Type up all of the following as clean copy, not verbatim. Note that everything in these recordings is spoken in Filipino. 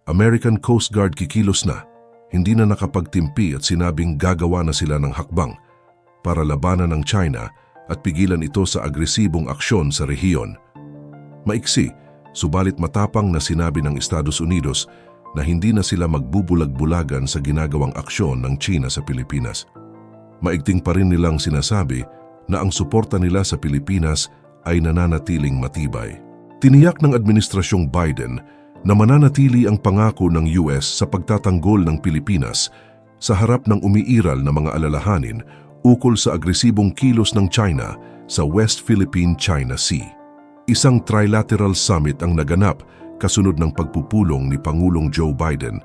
American Coast Guard kikilos na, hindi na nakapagtimpi at sinabing gagawa na sila ng hakbang para labanan ng China at pigilan ito sa agresibong aksyon sa rehiyon. Maiksi, subalit matapang na sinabi ng Estados Unidos na hindi na sila magbubulag-bulagan sa ginagawang aksyon ng China sa Pilipinas. Maigting pa rin nilang sinasabi na ang suporta nila sa Pilipinas ay nananatiling matibay. Tiniyak ng Administrasyong Biden na mananatili ang pangako ng US sa pagtatanggol ng Pilipinas sa harap ng umiiral na mga alalahanin ukol sa agresibong kilos ng China sa West Philippine-China Sea. Isang trilateral summit ang naganap kasunod ng pagpupulong ni Pangulong Joe Biden,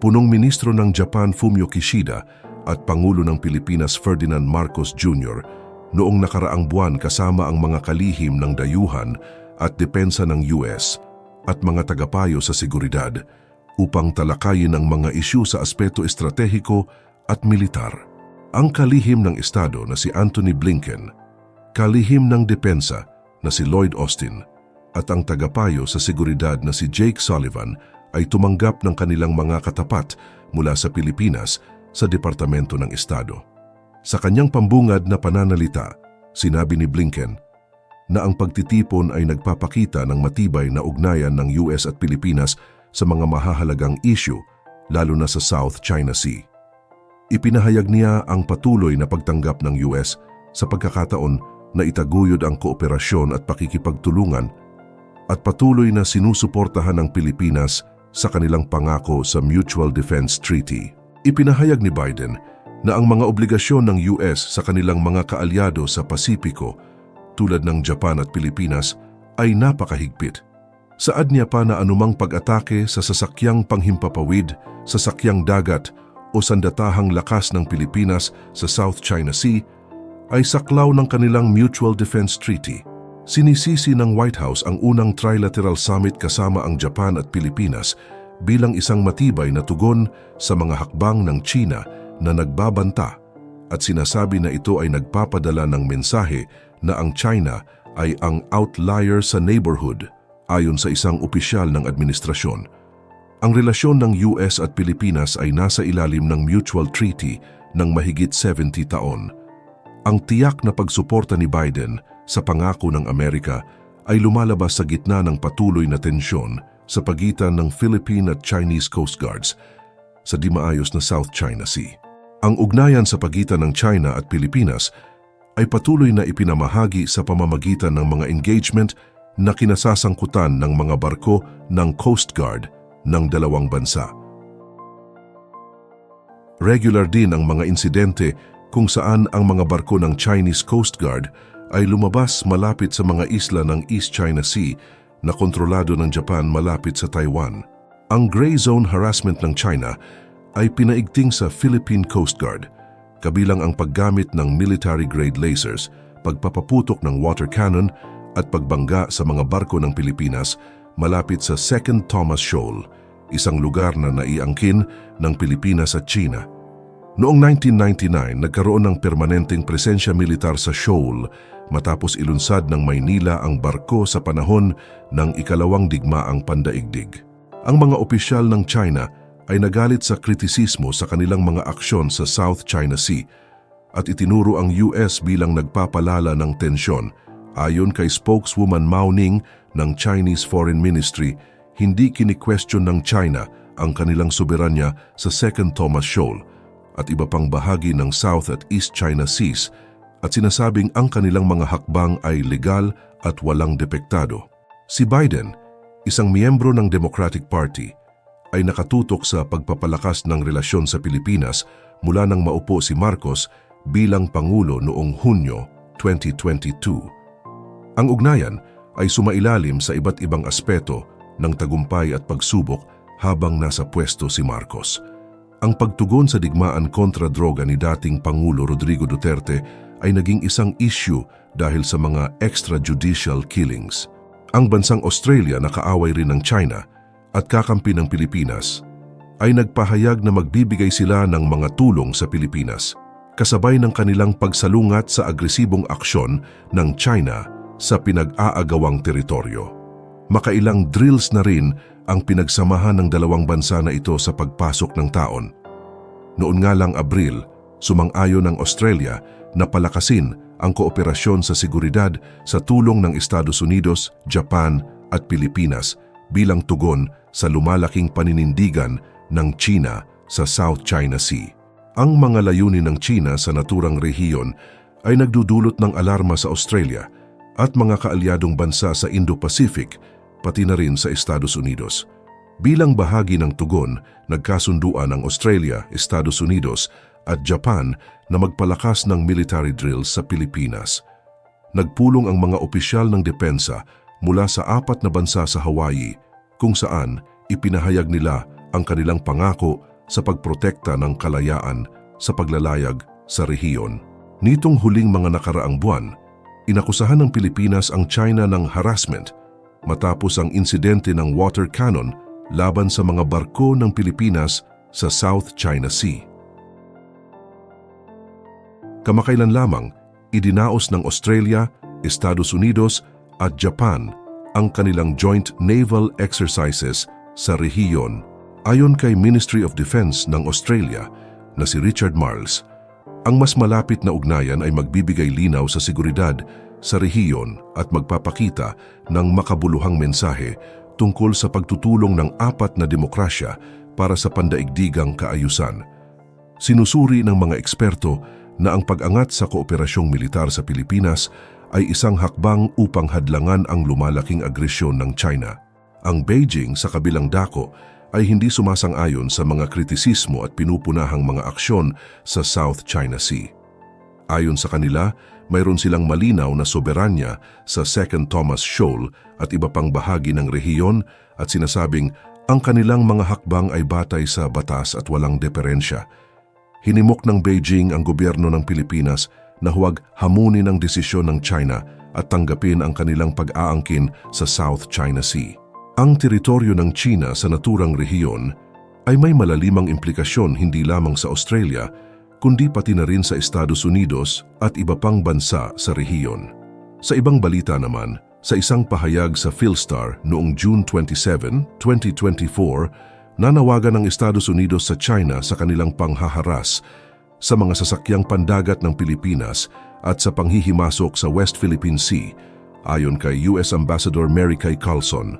punong ministro ng Japan Fumio Kishida at Pangulo ng Pilipinas Ferdinand Marcos Jr. noong nakaraang buwan kasama ang mga kalihim ng dayuhan at depensa ng US at mga tagapayo sa seguridad upang talakayin ang mga isyu sa aspeto estratehiko at militar. Ang kalihim ng Estado na si Antony Blinken, kalihim ng depensa na si Lloyd Austin at ang tagapayo sa seguridad na si Jake Sullivan ay tumanggap ng kanilang mga katapat mula sa Pilipinas sa Departamento ng Estado. Sa kanyang pambungad na pananalita, sinabi ni Blinken na ang pagtitipon ay nagpapakita ng matibay na ugnayan ng US at Pilipinas sa mga mahahalagang issue, lalo na sa South China Sea. Ipinahayag niya ang patuloy na pagtanggap ng US sa pagkakataon na itaguyod ang kooperasyon at pakikipagtulungan at patuloy na sinusuportahan ng Pilipinas sa kanilang pangako sa Mutual Defense Treaty. Ipinahayag ni Biden na ang mga obligasyon ng US sa kanilang mga kaalyado sa Pasipiko tulad ng Japan at Pilipinas ay napakahigpit. Saad niya pa na anumang pag-atake sa sasakyang panghimpapawid, sasakyang dagat o sandatahang lakas ng Pilipinas sa South China Sea ay saklaw ng kanilang Mutual Defense Treaty. Sinisisi ng White House ang unang trilateral summit kasama ang Japan at Pilipinas bilang isang matibay na tugon sa mga hakbang ng China na nagbabanta at sinasabi na ito ay nagpapadala ng mensahe na ang China ay ang outlier sa neighborhood ayon sa isang opisyal ng administrasyon. Ang relasyon ng US at Pilipinas ay nasa ilalim ng mutual treaty ng mahigit 70 taon. Ang tiyak na pagsuporta ni Biden sa pangako ng Amerika ay lumalabas sa gitna ng patuloy na tensyon sa pagitan ng Philippine at Chinese Coast Guards sa di maayos na South China Sea. Ang ugnayan sa pagitan ng China at Pilipinas ay patuloy na ipinamahagi sa pamamagitan ng mga engagement na kinasasangkutan ng mga barko ng Coast Guard ng dalawang bansa. Regular din ang mga insidente kung saan ang mga barko ng Chinese Coast Guard ay lumabas malapit sa mga isla ng East China Sea na kontrolado ng Japan malapit sa Taiwan. Ang gray zone harassment ng China ay pinaigting sa Philippine Coast Guard, kabilang ang paggamit ng military-grade lasers, pagpapaputok ng water cannon at pagbangga sa mga barko ng Pilipinas malapit sa Second Thomas Shoal, isang lugar na naiangkin ng Pilipinas at China. Noong 1999, nagkaroon ng permanenteng presensya militar sa Shoal matapos ilunsad ng Maynila ang barko sa panahon ng ikalawang digmaang pandaigdig. Ang mga opisyal ng China ay nagalit sa kritisismo sa kanilang mga aksyon sa South China Sea at itinuro ang US bilang nagpapalala ng tensyon. Ayon kay spokeswoman Mao Ning ng Chinese Foreign Ministry, hindi kini-question ng China ang kanilang soberanya sa Second Thomas Shoal at iba pang bahagi ng South at East China Seas at sinasabing ang kanilang mga hakbang ay legal at walang depektado. Si Biden, isang miyembro ng Democratic Party, ay nakatutok sa pagpapalakas ng relasyon sa Pilipinas mula nang maupo si Marcos bilang Pangulo noong Hunyo 2022. Ang ugnayan ay sumailalim sa iba't ibang aspeto ng tagumpay at pagsubok habang nasa pwesto si Marcos. Ang pagtugon sa digmaan kontra droga ni dating Pangulo Rodrigo Duterte ay naging isang issue dahil sa mga extrajudicial killings. Ang bansang Australia na kaaway rin ng China at kakampi ng Pilipinas ay nagpahayag na magbibigay sila ng mga tulong sa Pilipinas, kasabay ng kanilang pagsalungat sa agresibong aksyon ng China sa pinag-aagawang teritoryo. Makailang drills na rin ang pinagsamahan ng dalawang bansa na ito sa pagpasok ng taon. Noon nga lang Abril, sumang-ayon ang Australia na palakasin ang kooperasyon sa seguridad sa tulong ng Estados Unidos, Japan at Pilipinas bilang tugon sa lumalaking paninindigan ng China sa South China Sea. Ang mga layunin ng China sa naturang rehiyon ay nagdudulot ng alarma sa Australia at mga kaalyadong bansa sa Indo-Pacific, pati na rin sa Estados Unidos. Bilang bahagi ng tugon, nagkasunduan ang Australia, Estados Unidos at Japan na magpalakas ng military drills sa Pilipinas. Nagpulong ang mga opisyal ng depensa mula sa 4 na bansa sa Hawaii, kung saan ipinahayag nila ang kanilang pangako sa pagprotekta ng kalayaan sa paglalayag sa rehiyon. Nitong huling mga nakaraang buwan, inakusahan ng Pilipinas ang China ng harassment matapos ang insidente ng water cannon laban sa mga barko ng Pilipinas sa South China Sea. Kamakailan lamang, idinaos ng Australia, Estados Unidos at Japan ang kanilang joint naval exercises sa rehiyon. Ayon kay Ministry of Defense ng Australia na si Richard Marles, ang mas malapit na ugnayan ay magbibigay linaw sa seguridad sa rehiyon at magpapakita ng makabuluhang mensahe tungkol sa pagtutulong ng 4 na demokrasya para sa pandaigdigang kaayusan. Sinusuri ng mga eksperto na ang pag-angat sa kooperasyong militar sa Pilipinas ay isang hakbang upang hadlangan ang lumalaking agresyon ng China. Ang Beijing sa kabilang dako ay hindi sumasang-ayon sa mga kritisismo at pinupunahang mga aksyon sa South China Sea. Ayon sa kanila, mayroon silang malinaw na soberanya sa Second Thomas Shoal at iba pang bahagi ng rehiyon at sinasabing ang kanilang mga hakbang ay batay sa batas at walang deperensya. Hinimok ng Beijing ang gobyerno ng Pilipinas na huwag hamunin ang desisyon ng China at tanggapin ang kanilang pag-aangkin sa South China Sea. Ang teritoryo ng China sa naturang rehiyon ay may malalimang implikasyon hindi lamang sa Australia, kundi pati na rin sa Estados Unidos at iba pang bansa sa rehiyon. Sa ibang balita naman, sa isang pahayag sa Philstar noong June 27, 2024, nanawagan ng Estados Unidos sa China sa kanilang panghaharas sa mga sasakyang pandagat ng Pilipinas at sa panghihimasok sa West Philippine Sea, ayon kay US Ambassador Mary Kay Carlson.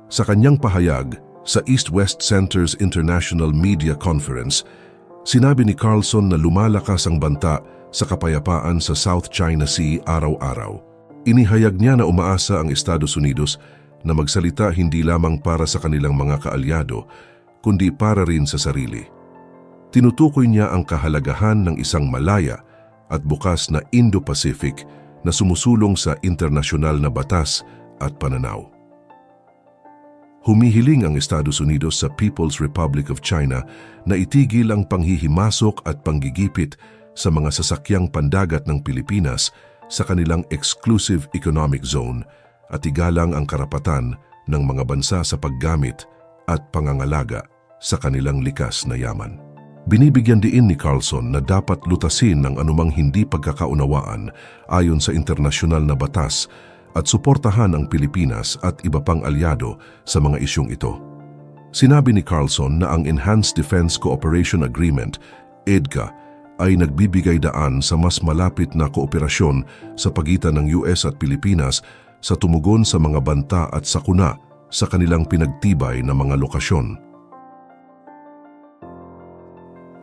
Sa kanyang pahayag sa East-West Center's International Media Conference, sinabi ni Carlson na lumalakas ang banta sa kapayapaan sa South China Sea araw-araw. Inihayag niya na umaasa ang Estados Unidos na magsalita hindi lamang para sa kanilang mga kaalyado, kundi para rin sa sarili. Tinutukoy niya ang kahalagahan ng isang malaya at bukas na Indo-Pacific na sumusulong sa internasyonal na batas at pananaw. Humihiling ang Estados Unidos sa People's Republic of China na itigil ang panghihimasok at panggigipit sa mga sasakyang pandagat ng Pilipinas sa kanilang exclusive economic zone at igalang ang karapatan ng mga bansa sa paggamit at pangangalaga sa kanilang likas na yaman. Binibigyan diin ni Carlson na dapat lutasin ang anumang hindi pagkakaunawaan ayon sa internasyonal na batas at suportahan ang Pilipinas at iba pang alyado sa mga isyong ito. Sinabi ni Carlson na ang Enhanced Defense Cooperation Agreement, EDCA, ay nagbibigay daan sa mas malapit na kooperasyon sa pagitan ng US at Pilipinas sa tumugon sa mga banta at sakuna sa kanilang pinagtibay na mga lokasyon.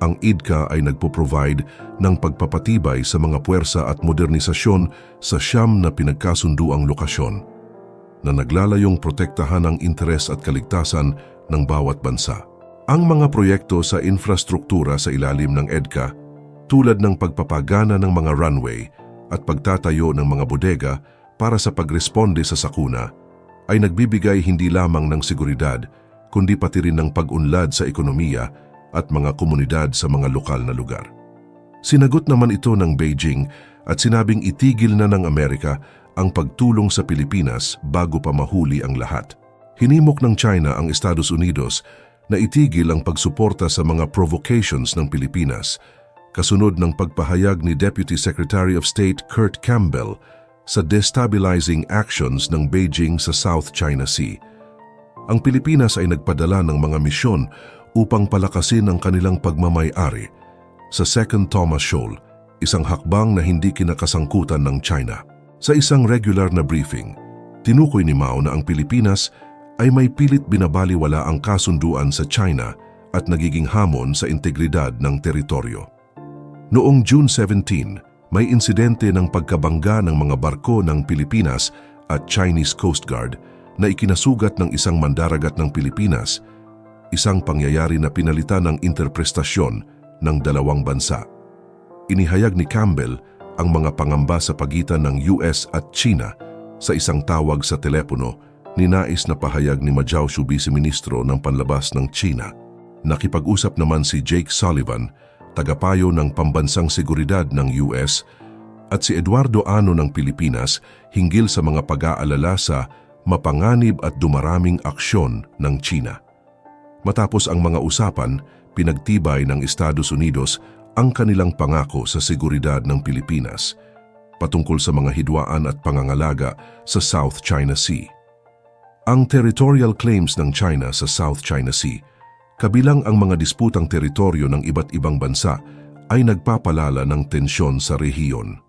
Ang EDCA ay nagpo-provide ng pagpapatibay sa mga puwersa at modernisasyon sa 9 na pinagkasunduang lokasyon na naglalayong protektahan ang interes at kaligtasan ng bawat bansa. Ang mga proyekto sa infrastruktura sa ilalim ng EDCA, tulad ng pagpapagana ng mga runway at pagtatayo ng mga bodega para sa pagresponde sa sakuna, ay nagbibigay hindi lamang ng seguridad, kundi pati rin ng pag-unlad sa ekonomiya at mga komunidad sa mga lokal na lugar. Sinagot naman ito ng Beijing at sinabing itigil na ng Amerika ang pagtulong sa Pilipinas bago pa mahuli ang lahat. Hinimok ng China ang Estados Unidos na itigil ang pagsuporta sa mga provocations ng Pilipinas, kasunod ng pagpahayag ni Deputy Secretary of State Kurt Campbell sa destabilizing actions ng Beijing sa South China Sea. Ang Pilipinas ay nagpadala ng mga misyon upang palakasin ang kanilang pagmamay-ari sa Second Thomas Shoal, isang hakbang na hindi kinakasangkutan ng China. Sa isang regular na briefing, tinukoy ni Mao na ang Pilipinas ay may pilit binabaliwala ang kasunduan sa China at nagiging hamon sa integridad ng teritoryo. Noong June 17, may insidente ng pagkabangga ng mga barko ng Pilipinas at Chinese Coast Guard na ikinasugat ng isang mandaragat ng Pilipinas, isang pangyayari na pinalitan ng interprestasyon ng dalawang bansa. Inihayag ni Campbell ang mga pangamba sa pagitan ng US at China sa isang tawag sa telepono ninais na pahayag ni Mao Zedong, Vice-Ministro ng Panlabas ng China. Nakipag-usap naman si Jake Sullivan, tagapayo ng pambansang seguridad ng US, at si Eduardo Ano ng Pilipinas hinggil sa mga pag-aalala sa mapanganib at dumaraming aksyon ng China. Matapos ang mga usapan, pinagtibay ng Estados Unidos ang kanilang pangako sa seguridad ng Pilipinas patungkol sa mga hidwaan at pangangalaga sa South China Sea. Ang territorial claims ng China sa South China Sea, kabilang ang mga disputang teritoryo ng iba't ibang bansa, ay nagpapalala ng tensyon sa rehiyon.